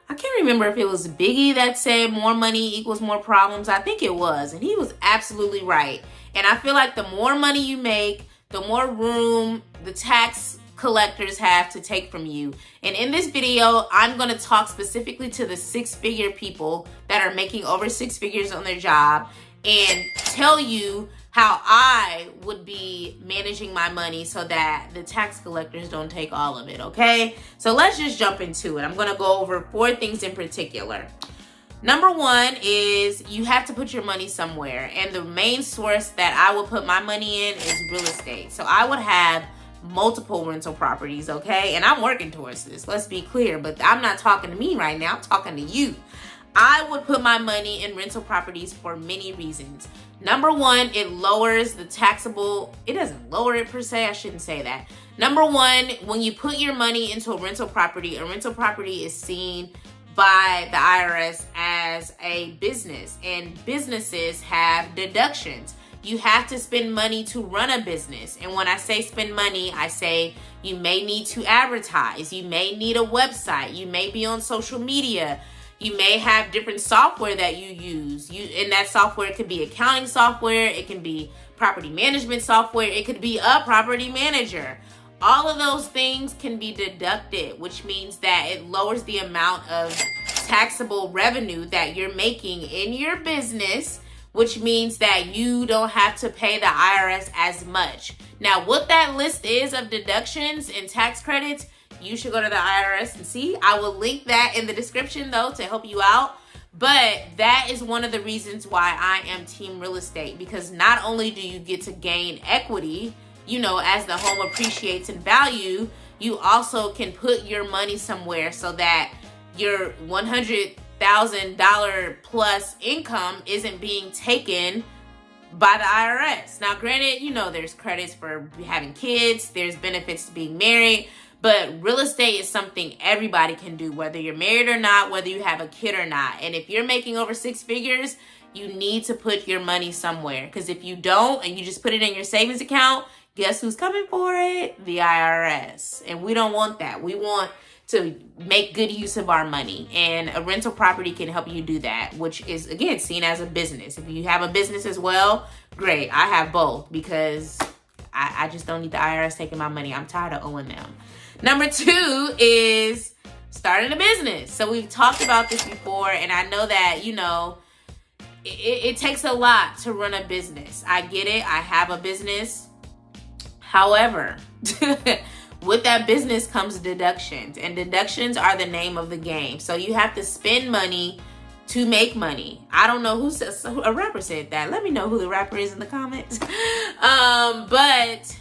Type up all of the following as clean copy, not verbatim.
I can't remember if it was Biggie that said more money equals more problems. I think it was. And he was absolutely right. And I feel like the more money you make, the more room the tax collectors have to take from you. And in this video, I'm going to talk specifically to the six-figure people that are making over six figures on their job and tell you how I would be managing my money so that the tax collectors don't take all of it, okay? So let's just jump into it. I'm going to go over 4 things in particular. Number 1 is you have to put your money somewhere. And the main source that I would put my money in is real estate. So I would have multiple rental properties, okay? And I'm working towards this, let's be clear. But I'm not talking to me right now, I'm talking to you. I would put my money in rental properties for many reasons. Number 1, it lowers the taxable, it doesn't lower it per se, I shouldn't say that. Number 1, when you put your money into a rental property is seen by the IRS as a business, and businesses have deductions. You have to spend money to run a business. And when I say spend money, I say you may need to advertise, you may need a website, you may be on social media, you may have different software that you use. And that software could be accounting software, it can be property management software, it could be a property manager. All of those things can be deducted, which means that it lowers the amount of taxable revenue that you're making in your business, which means that you don't have to pay the IRS as much. Now, what that list is of deductions and tax credits, you should go to the IRS and see. I will link that in the description though to help you out. But that is one of the reasons why I am team real estate, because not only do you get to gain equity, you know, as the home appreciates in value, you also can put your money somewhere so that your $100,000 plus income isn't being taken by the IRS. Now, granted, you know, there's credits for having kids, there's benefits to being married, but real estate is something everybody can do, whether you're married or not, whether you have a kid or not. And if you're making over six figures, you need to put your money somewhere. Because if you don't and you just put it in your savings account, guess who's coming for it? The IRS. And we don't want that. We want to make good use of our money. And a rental property can help you do that, which is, again, seen as a business. If you have a business as well, great. I have both because I just don't need the IRS taking my money. I'm tired of owing them. Number 2 is starting a business. So we've talked about this before, and I know that, you know, it takes a lot to run a business. I get it. I have a business. However, with that business comes deductions, and deductions are the name of the game. So you have to spend money to make money. I don't know who says, a rapper said that. Let me know who the rapper is in the comments. But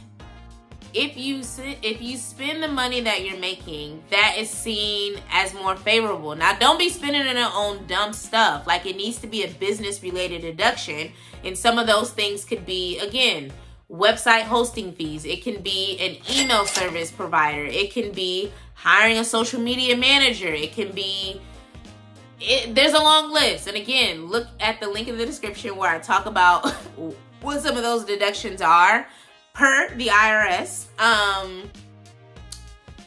if you spend the money that you're making, that is seen as more favorable. Now, don't be spending it on dumb stuff. Like, it needs to be a business related deduction. And some of those things could be, again, website hosting fees. It can be an email service provider. It can be hiring a social media manager. It can be, there's a long list. And again, look at the link in the description where I talk about what some of those deductions are per the IRS.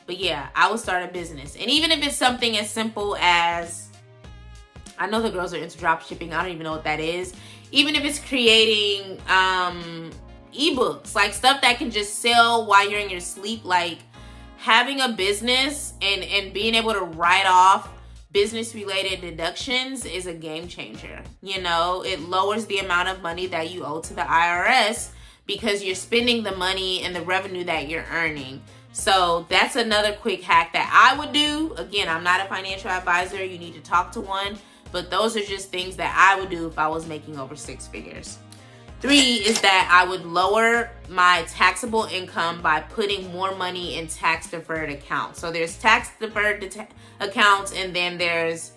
But yeah, I would start a business. And even if it's something as simple as, I know the girls are into drop shipping. I don't even know what that is. Even if it's creating ebooks, like stuff that can just sell while you're in your sleep, like having a business and being able to write off business related deductions is a game changer. You know, it lowers the amount of money that you owe to the IRS because you're spending the money and the revenue that you're earning. So that's another quick hack that I would do. Again, I'm not a financial advisor. You need to talk to one. But those are just things that I would do if I was making over six figures. 3 is that I would lower my taxable income by putting more money in tax deferred accounts. So there's tax deferred accounts, and then there's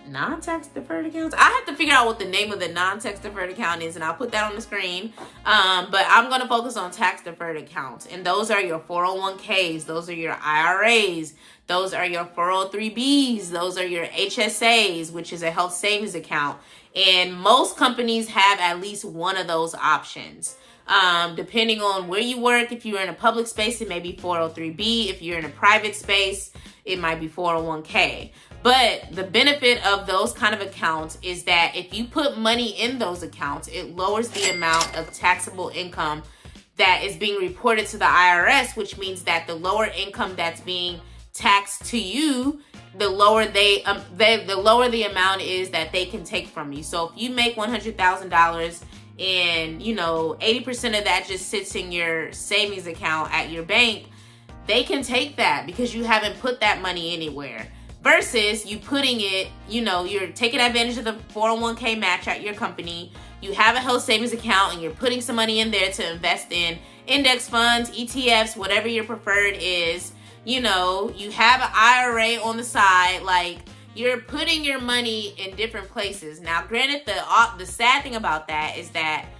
non-tax deferred accounts. I have to figure out what the name of the non-tax deferred account is, and I'll put that on the screen. But I'm going to focus on tax deferred accounts, and those are your 401ks, those are your IRAs, those are your 403bs, those are your HSAs, which is a health savings account. And most companies have at least one of those options. Depending on where you work, if you're in a public space, it may be 403B. If you're in a private space, it might be 401k. But the benefit of those kind of accounts is that if you put money in those accounts, it lowers the amount of taxable income that is being reported to the IRS, which means that the lower income that's being taxed to you, the lower the lower the amount is that they can take from you. So if you make $100,000 and 80% of that just sits in your savings account at your bank, they can take that because you haven't put that money anywhere. Versus you putting it, you're taking advantage of the 401k match at your company. You have a health savings account and you're putting some money in there to invest in index funds, ETFs, whatever your preferred is. You have an IRA on the side. Like, you're putting your money in different places. Now, granted, the sad thing about that is that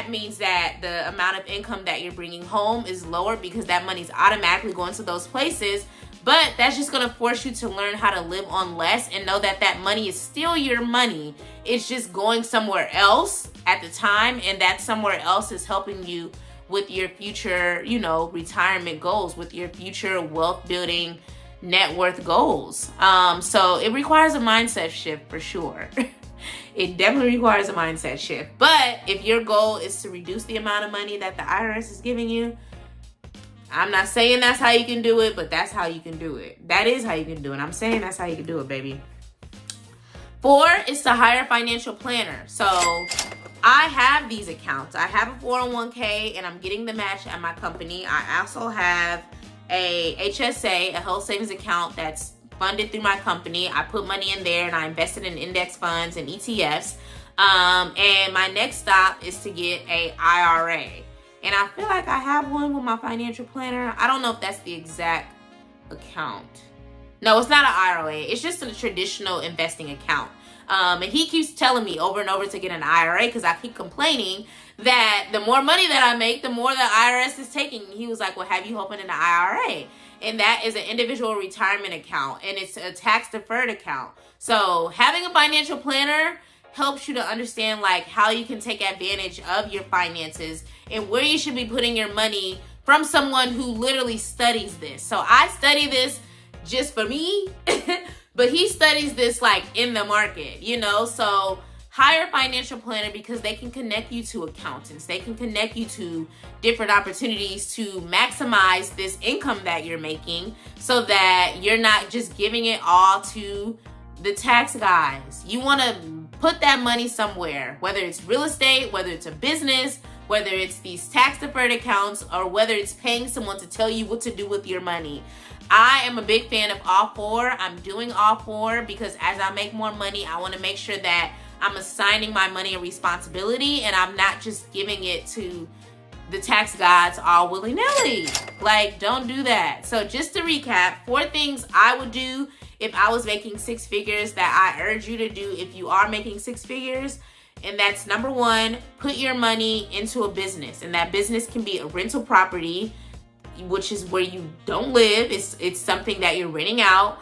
means that the amount of income that you're bringing home is lower because that money's automatically going to those places. But that's just going to force you to learn how to live on less and know that that money is still your money. It's just going somewhere else at the time, and that somewhere else is helping you with your future, retirement goals, with your future wealth building net worth goals. So it requires a mindset shift for sure. It definitely requires a mindset shift. But if your goal is to reduce the amount of money that the IRS is giving you, I'm not saying that's how you can do it, but that's how you can do it. That is how you can do it. I'm saying that's how you can do it, baby. 4 is to hire a financial planner. So I have these accounts. I have a 401k and I'm getting the match at my company. I also have a HSA, a health savings account that's funded through my company. I put money in there and I invested in index funds and ETFs. And my next stop is to get a IRA. And I feel like I have one with my financial planner. I don't know if that's the exact account. No, it's not an IRA. It's just a traditional investing account. And he keeps telling me over and over to get an IRA because I keep complaining that the more money that I make, the more the IRS is taking. He was like, well, have you opened an IRA? And that is an individual retirement account. And it's a tax-deferred account. So having a financial planner helps you to understand like how you can take advantage of your finances and where you should be putting your money from someone who literally studies this. So I study this just for me, but he studies this like in the market, so hire a financial planner because they can connect you to accountants. They can connect you to different opportunities to maximize this income that you're making so that you're not just giving it all to the tax guys. You want to put that money somewhere, whether it's real estate, whether it's a business, whether it's these tax deferred accounts, or whether it's paying someone to tell you what to do with your money. I am a big fan of all 4. I'm doing all 4 because as I make more money, I want to make sure that I'm assigning my money a responsibility and I'm not just giving it to the tax gods all willy-nilly. Like, don't do that. So just to recap, 4 things I would do if I was making 6 figures that I urge you to do if you are making 6 figures. And that's number 1, put your money into a business. And that business can be a rental property, which is where you don't live. It's something that you're renting out,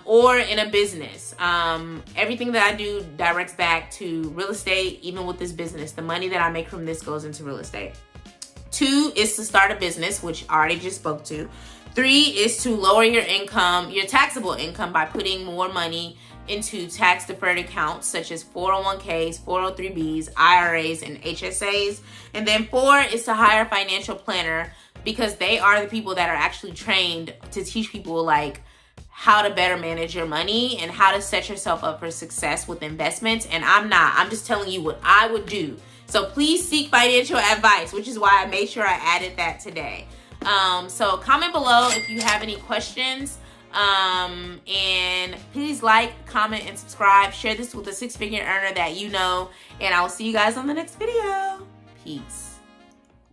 or in a business. Everything that I do directs back to real estate. Even with this business, the money that I make from this goes into real estate. 2 is to start a business, which I already just spoke to. 3 is to lower your income, your taxable income, by putting more money into tax deferred accounts such as 401ks, 403bs, IRAs, and HSAs. And then 4 is to hire a financial planner because they are the people that are actually trained to teach people like how to better manage your money and how to set yourself up for success with investments. And I'm just telling you what I would do. So please seek financial advice, which is why I made sure I added that today. So comment below if you have any questions. And please like, comment, and subscribe. Share this with a 6-figure earner that you know. And I will see you guys on the next video. Peace.